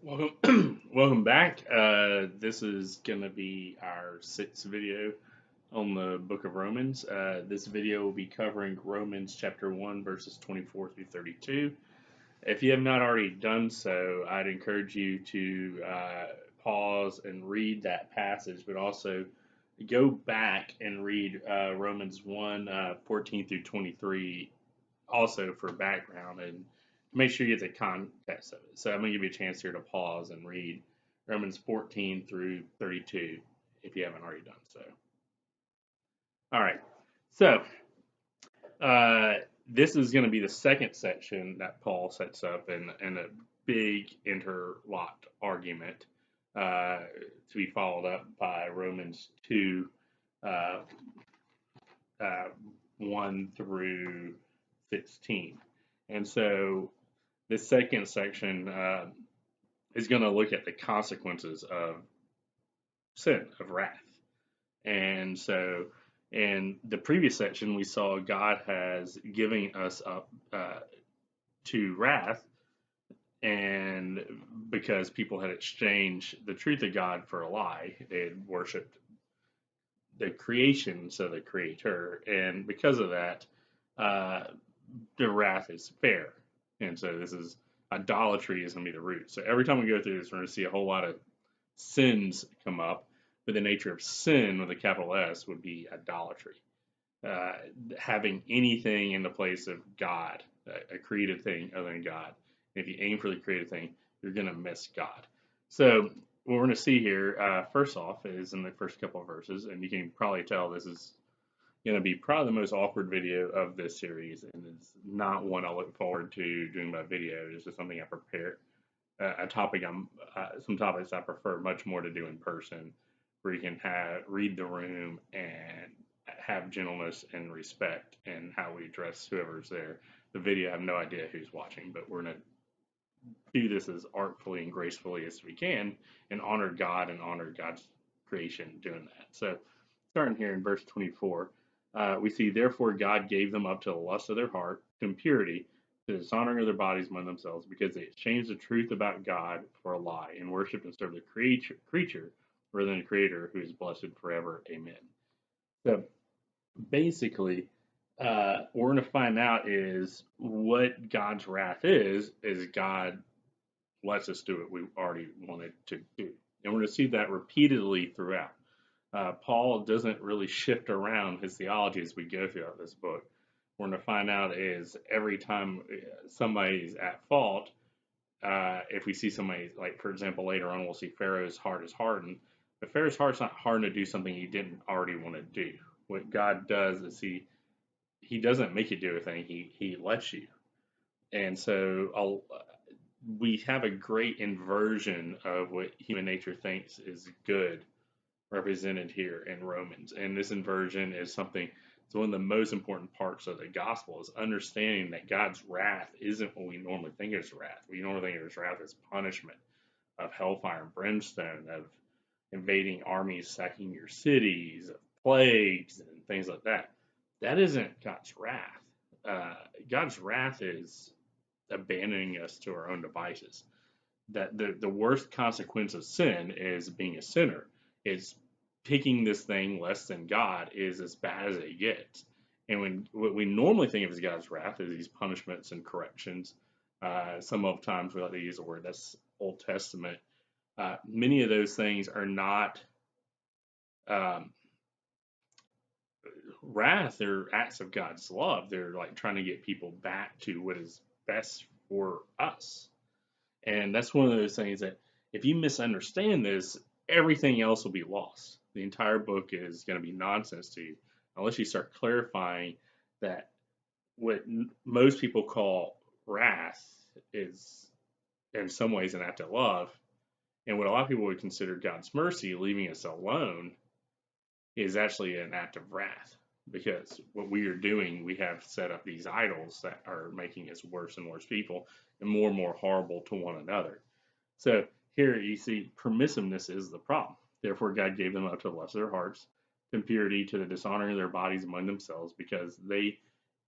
Welcome, welcome back. This is going to be our sixth video on the book of Romans. This video will be covering Romans chapter 1, verses 24 through 32. If you have not already done so, I'd encourage you to pause and read that passage, but also go back and read Romans 1, 14 through 23, also for background and make sure you get the context of it. So I'm going to give you a chance here to pause and read Romans 14 through 32 if you haven't already done so. All right. So this is going to be the second section that Paul sets up in a big interlocked argument to be followed up by Romans 2 uh, 1 through 16. And so this second section is going to look at the consequences of sin, of wrath. And so in the previous section, we saw God has given us up to wrath, and because people had exchanged the truth of God for a lie, they had worshipped the creation instead of the creator. And because of that, the wrath is fair. And so this is idolatry is going to be the root. So every time we go through this, we're going to see a whole lot of sins come up. But the nature of sin with a capital S would be idolatry. Having anything in the place of God, a created thing other than God. And if you aim for the created thing, you're going to miss God. So what we're going to see here, first off, is in the first couple of verses, and you can probably tell this is going to be probably the most awkward video of this series, and it's not one I look forward to doing my video. It's just something I prepare. Some topics I prefer much more to do in person, where you can read the room and have gentleness and respect in how we address whoever's there. The video, I have no idea who's watching, but we're going to do this as artfully and gracefully as we can and honor God and honor God's creation doing that. So starting here in verse 24, we see, therefore God gave them up to the lust of their heart, to impurity, to dishonoring of their bodies among themselves, because they exchanged the truth about God for a lie, and worshipped and served the creature rather than the Creator, who is blessed forever. Amen. So basically, what we're going to find out is what God's wrath is God lets us do what we already wanted to do. And we're going to see that repeatedly throughout. Paul doesn't really shift around his theology as we go throughout this book. We're going to find out is every time somebody's at fault, if we see somebody, like for example, later on we'll see Pharaoh's heart is hardened, but Pharaoh's heart's not hardened to do something he didn't already want to do. What God does is he doesn't make you do a thing, he lets you. And so we have a great inversion of what human nature thinks is good represented here in Romans. And this inversion is something, it's one of the most important parts of the gospel, is understanding that God's wrath isn't what we normally think of as wrath. We normally think of as wrath as punishment, of hellfire and brimstone, of invading armies sacking your cities, of plagues and things like that. That isn't God's wrath. God's wrath is abandoning us to our own devices. That the worst consequence of sin is being a sinner. Is picking this thing less than God is as bad as it gets. And what we normally think of as God's wrath is these punishments and corrections. Some of times we like to use the word that's Old Testament. Many of those things are not wrath. They're acts of God's love. They're like trying to get people back to what is best for us. And that's one of those things that if you misunderstand this, everything else will be lost. The entire book is going to be nonsense to you unless you start clarifying that what most people call wrath is in some ways an act of love. And what a lot of people would consider God's mercy, leaving us alone, is actually an act of wrath. Because what we are doing, we have set up these idols that are making us worse and worse people and more horrible to one another. So here you see permissiveness is the problem. Therefore, God gave them up to the lust of their hearts, to impurity, to the dishonoring of their bodies among themselves, because they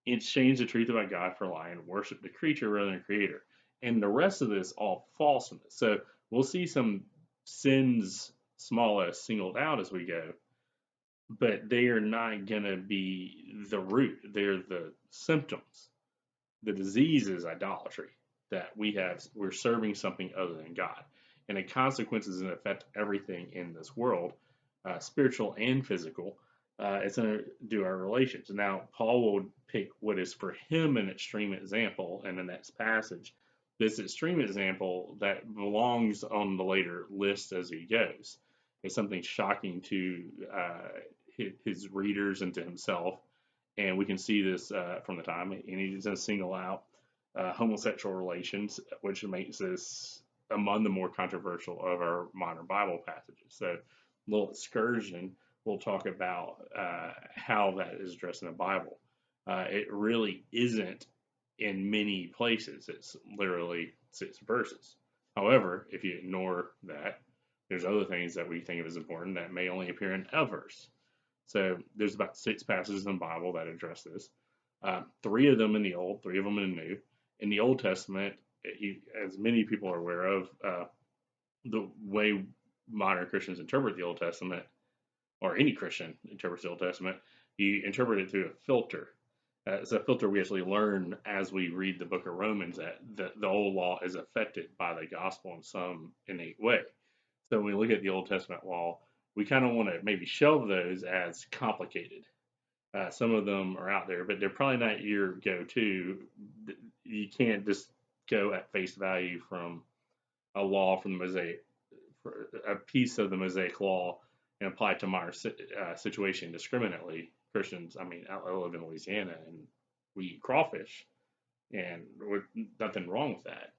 exchanged the truth about God for a lie and worshiped the creature rather than the creator. And the rest of this all falseness. So we'll see some sins smallest singled out as we go, but they are not going to be the root. They're the symptoms. The disease is idolatry, that we're serving something other than God. And the consequences and affect everything in this world, spiritual and physical. It's going to do our relations. Now, Paul will pick what is for him an extreme example in the next passage. This extreme example that belongs on the later list as he goes. It's something shocking to his readers and to himself. And we can see this from the time, and he's going to single out homosexual relations, which makes this among the more controversial of our modern Bible passages. So, a little excursion, we'll talk about how that is addressed in the Bible. It really isn't in many places. It's literally 6 verses. However, if you ignore that, there's other things that we think of as important that may only appear in a verse. So there's about 6 passages in the Bible that address this. 3 of them in the Old, 3 of them in the New. In the Old Testament, as many people are aware of, the way modern Christians interpret the Old Testament, or any Christian interprets the Old Testament, you interpret it through a filter. It's a filter we actually learn as we read the book of Romans, that the old law is affected by the gospel in some innate way. So when we look at the Old Testament law, we kind of want to maybe shelve those as complicated. Some of them are out there, but they're probably not your go-to. You can't just go at face value from a law from the Mosaic, a piece of the Mosaic law, and apply it to my situation indiscriminately. Christians, I mean, I live in Louisiana and we eat crawfish, and nothing wrong with that.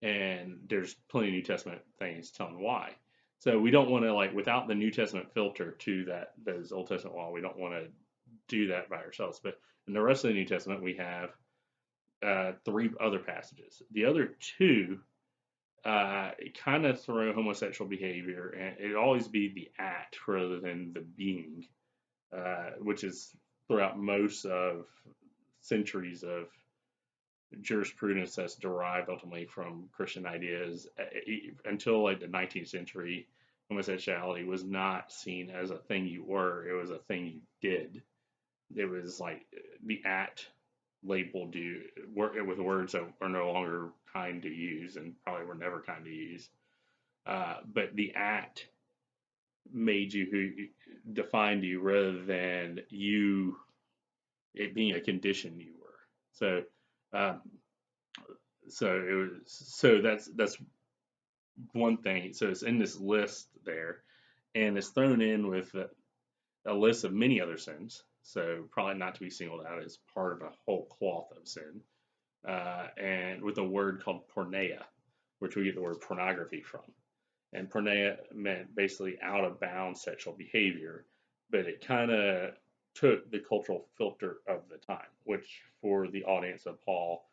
And there's plenty of New Testament things telling why. So we don't want to, like, without the New Testament filter to those Old Testament law, we don't want to do that by ourselves. But in the rest of the New Testament, we have 3 other passages. The other 2 kind of throw homosexual behavior, and it always be the act rather than the being, which is throughout most of centuries of jurisprudence that's derived ultimately from Christian ideas. Until like the 19th century, homosexuality was not seen as a thing you were, it was a thing you did. It was like the act labeled you with words that are no longer kind to use and probably were never kind to use. But the act made you who defined you rather than you it being a condition you were. So that's one thing. So it's in this list there, and it's thrown in with a list of many other sins. So probably not to be singled out as part of a whole cloth of sin. And with a word called porneia, which we get the word pornography from. And porneia meant basically out of bounds sexual behavior, but it kind of took the cultural filter of the time, which for the audience of Paul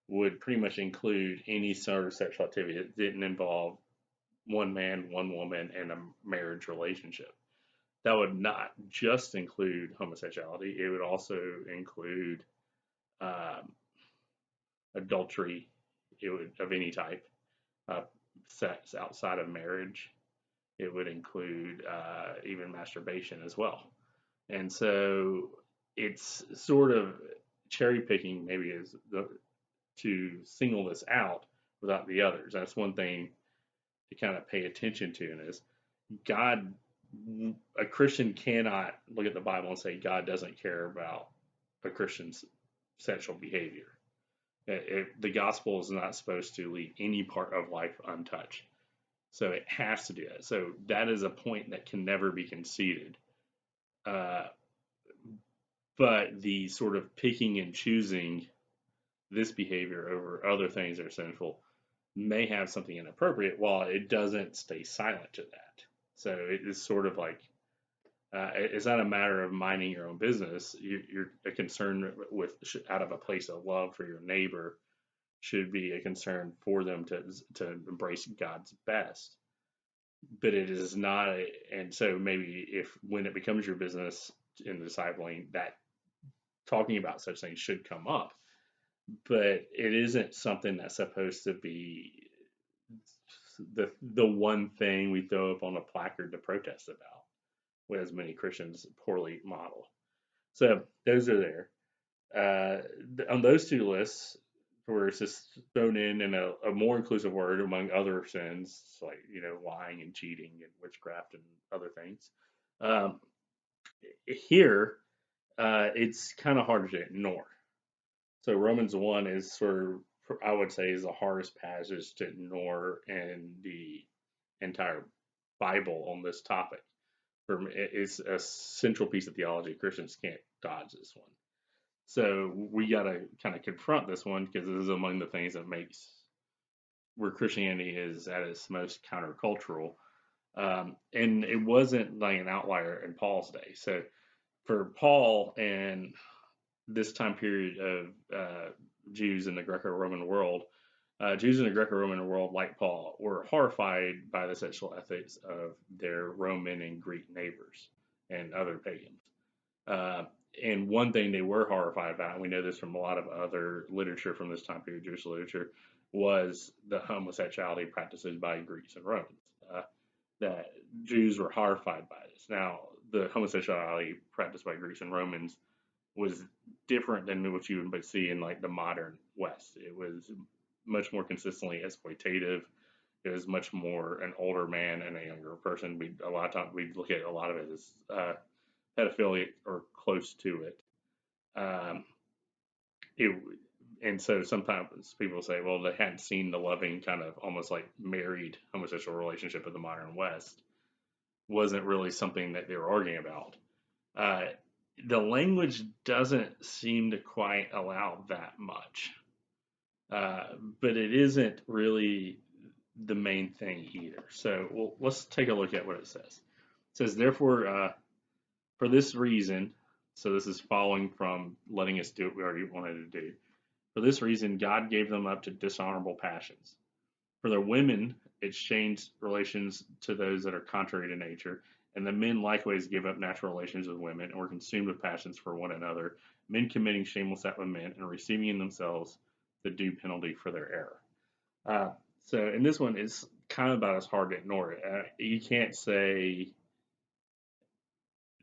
would pretty much include any sort of sexual activity that didn't involve one man, one woman, and a marriage relationship. That would not just include homosexuality, it would also include adultery of any type, sex outside of marriage. It would include even masturbation as well. And so it's sort of cherry picking, maybe, to single this out without the others. That's one thing to kind of pay attention to, and is a Christian cannot look at the Bible and say God doesn't care about a Christian's sexual behavior. The gospel is not supposed to leave any part of life untouched. So it has to do that. So that is a point that can never be conceded. But the sort of picking and choosing this behavior over other things that are sinful may have something inappropriate, while it doesn't stay silent to that. So it is sort of like, it's not a matter of minding your own business. You're a concern out of a place of love for your neighbor should be a concern for them to embrace God's best. But it is not, and so maybe when it becomes your business in the discipling, that talking about such things should come up, but it isn't something that's supposed to be the one thing we throw up on a placard to protest about, as many Christians poorly model. So those are there. On those two lists, where it's just thrown in a more inclusive word among other sins, like lying and cheating and witchcraft and other things. Um, Here, it's kind of hard to ignore. So Romans 1 is I would say, is the hardest passage to ignore in the entire Bible on this topic. It's a central piece of theology. Christians can't dodge this one. So we got to kind of confront this one, because this is among the things that makes where Christianity is at its most countercultural. And it wasn't like an outlier in Paul's day. So for Paul and this time period of Jews in the Greco-Roman world, Jews in the Greco-Roman world, like Paul, were horrified by the sexual ethics of their Roman and Greek neighbors and other pagans. And one thing they were horrified about, and we know this from a lot of other literature from this time period, Jewish literature, was the homosexuality practices by Greeks and Romans. That Jews were horrified by this. Now, the homosexuality practiced by Greeks and Romans was different than what you would see in like the modern West. It was much more consistently exploitative. It was much more an older man and a younger person. A lot of times we'd look at a lot of it as pedophilia or close to it. And so sometimes people say, well, they hadn't seen the loving kind of almost like married homosexual relationship of the modern West. Wasn't really something that they were arguing about. The language doesn't seem to quite allow that much. But it isn't really the main thing either. So let's take a look at what it says. It says, therefore, for this reason, so this is following from letting us do what we already wanted to do. For this reason, God gave them up to dishonorable passions. For their women, exchanged relations to those that are contrary to nature, and the men likewise gave up natural relations with women and were consumed with passions for one another, men committing shameless acts with men and receiving in themselves the due penalty for their error. So in this one, it's kind of about as hard to ignore it. You can't say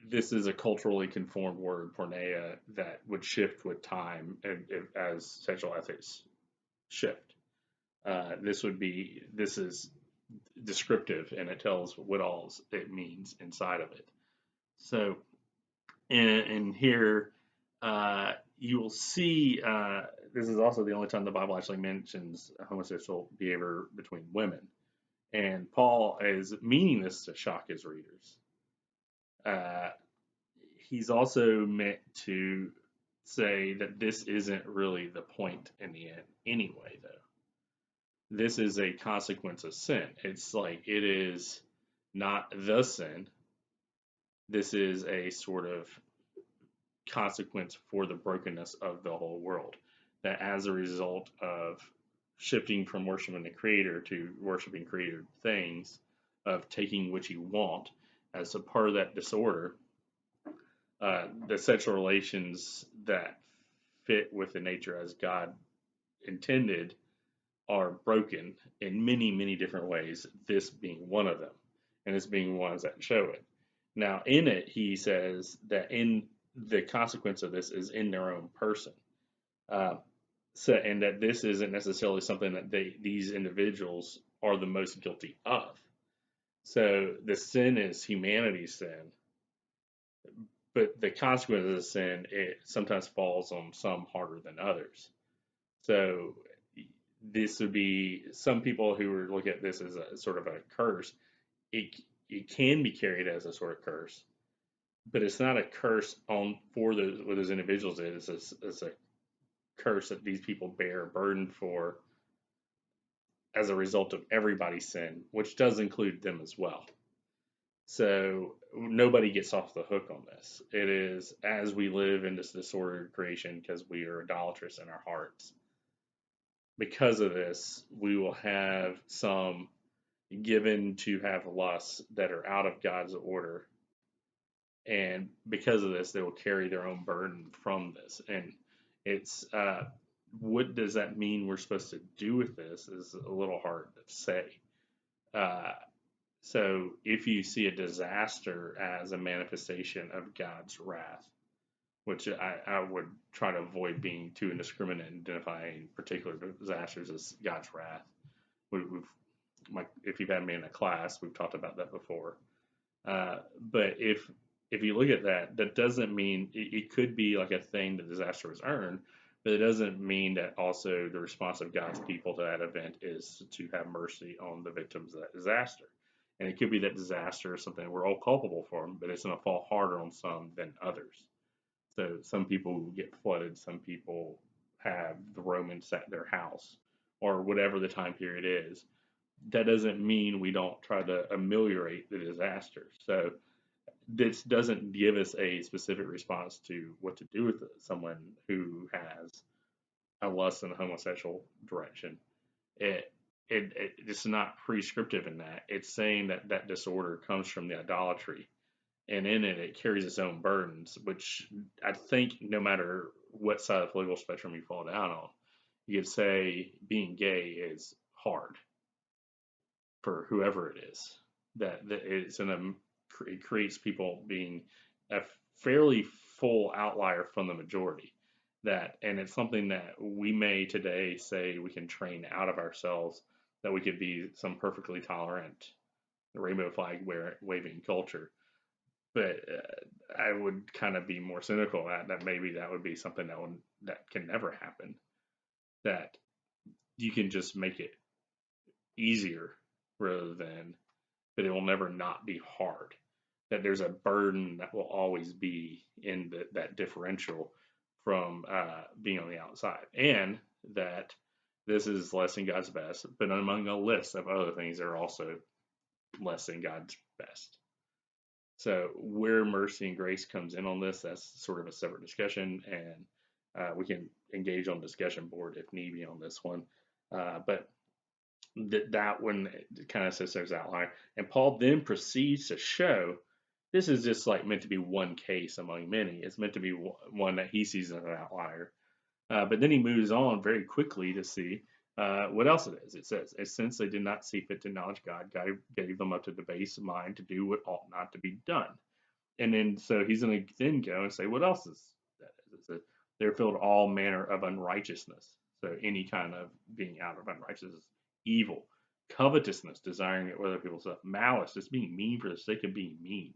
this is a culturally conformed word, porneia, that would shift with time as sexual ethics shift. This is descriptive, and it tells what all it means inside of it. So, and here you will see this is also the only time the Bible actually mentions homosexual behavior between women, and Paul is meaning this to shock his readers. He's also meant to say that this isn't really the point in the end anyway, though. This is a consequence of sin. It's like it is not the sin. This is a sort of consequence for the brokenness of the whole world. That as a result of shifting from worshiping the Creator to worshiping created things, of taking what you want as a part of that disorder, the sexual relations that fit with the nature as God intended are broken in many, many different ways, this being one of them, and this being ones that show it. Now, in it, he says that in the consequence of this is in their own person. And that this isn't necessarily something that these individuals are the most guilty of. So the sin is humanity's sin, but the consequence of the sin, it sometimes falls on some harder than others. So this would be some people who would look at this as a sort of a curse. It can be carried as a sort of curse, but it's not a curse for those individuals. It's a curse that these people bear a burden for as a result of everybody's sin, which does include them as well. So nobody gets off the hook on this. It is as we live in this disordered creation because we are idolatrous in our hearts. Because of this, we will have some given to have lusts that are out of God's order. And because of this, they will carry their own burden from this. And it's what does that mean we're supposed to do with this is a little hard to say. Uh, so if you see a disaster as a manifestation of God's wrath, which I would try to avoid being too indiscriminate in identifying particular disasters as God's wrath. We've like if you've had me in a class, we've talked about that before. But if you look at that, that doesn't mean it could be like a thing that disaster was earned, but it doesn't mean that also the response of God's people to that event is to have mercy on the victims of that disaster. And it could be that disaster is something we're all culpable for, but it's going to fall harder on some than others. So some people get flooded, some people have the Romans at their house, or whatever the time period is. That doesn't mean we don't try to ameliorate the disaster. So this doesn't give us a specific response to what to do with someone who has a lust and homosexual direction. It, it's not prescriptive in that. It's saying that that disorder comes from the idolatry, and in it, it carries its own burdens, which I think no matter what side of the political spectrum you fall down on, you could say being gay is hard for whoever it is. That it's it creates people being a fairly full outlier from the majority. That and it's something that we may today say we can train out of ourselves. That we could be some perfectly tolerant rainbow flag waving culture. But I would kind of be more cynical at that. Maybe that would be something that can never happen. That you can just make it easier rather than, but it will never not be hard. That there's a burden that will always be in that differential from being on the outside, and that this is less than God's best, but among a list of other things that are also less than God's best. So where mercy and grace comes in on this, that's sort of a separate discussion, and we can engage on discussion board if need be on this one. But that one kind of says there's outline. And Paul then proceeds to show this is just like meant to be one case among many. It's meant to be one that he sees as an outlier. But then he moves on very quickly to see what else it is. It says, and since they did not see fit to acknowledge God, God gave them up to the base mind to do what ought not to be done. And then so he's going to then go and say, what else is that? It says, they're filled all manner of unrighteousness. So any kind of being out of unrighteousness, evil, covetousness, desiring it with other people's stuff, malice, just being mean for the sake of being mean.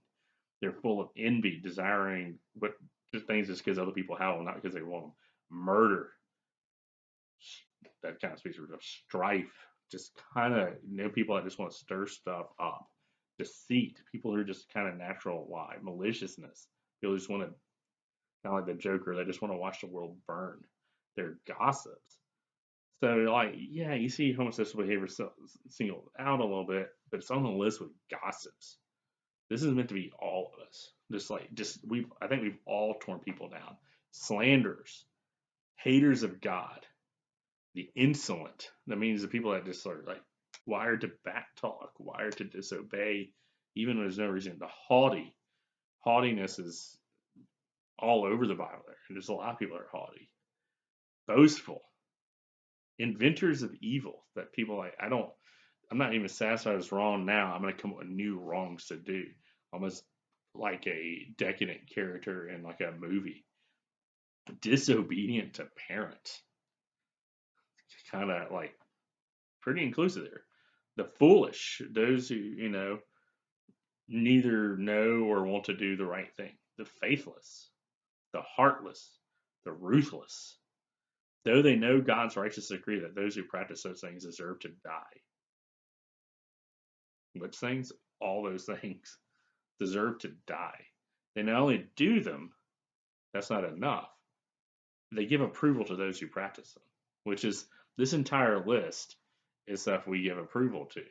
They're full of envy, desiring what just things just because other people have them, not because they want them. Murder, that kind of speaks of strife, just kind of people that just want to stir stuff up. Deceit, people who are just kind of natural lie. Maliciousness, people just want to, kind of like the Joker, they just want to watch the world burn. They're gossips. So, like, yeah, you see homosexual behavior singled out a little bit, but it's on the list with gossips. This is meant to be all of us. I think we've all torn people down. Slanderers, haters of God, the insolent. That means the people that just are like wired to backtalk, wired to disobey, even when there's no reason. The haughty. Haughtiness is all over the Bible there. And there's a lot of people that are haughty. Boastful. Inventors of evil. That people like, I'm not even satisfied as wrong now. I'm going to come up with new wrongs to do. Almost like a decadent character in like a movie. Disobedient to parents. Kind of like pretty inclusive there. The foolish, those who, neither know or want to do the right thing. The faithless, the heartless, the ruthless. Though they know God's righteous decree that those who practice those things deserve to die. Which things? All those things deserve to die. They not only do them, that's not enough. They give approval to those who practice them, which is this entire list is stuff we give approval to.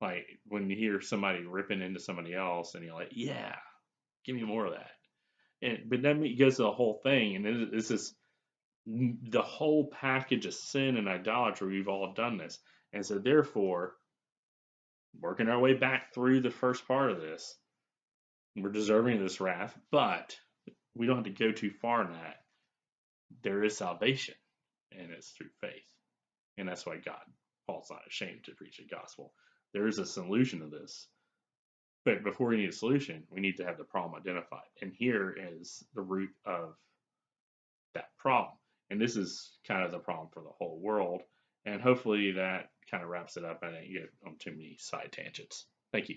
Like when you hear somebody ripping into somebody else and you're like, yeah, give me more of that. But then it goes to the whole thing, and it's just the whole package of sin and idolatry. We've all done this. And so therefore, working our way back through the first part of this, we're deserving of this wrath, but we don't have to go too far in that. There is salvation, and it's through faith. And that's why Paul's not ashamed to preach the gospel. There is a solution to this. But before we need a solution, we need to have the problem identified. And here is the root of that problem. And this is kind of the problem for the whole world. And hopefully that kind of wraps it up. I didn't get on too many side tangents. Thank you.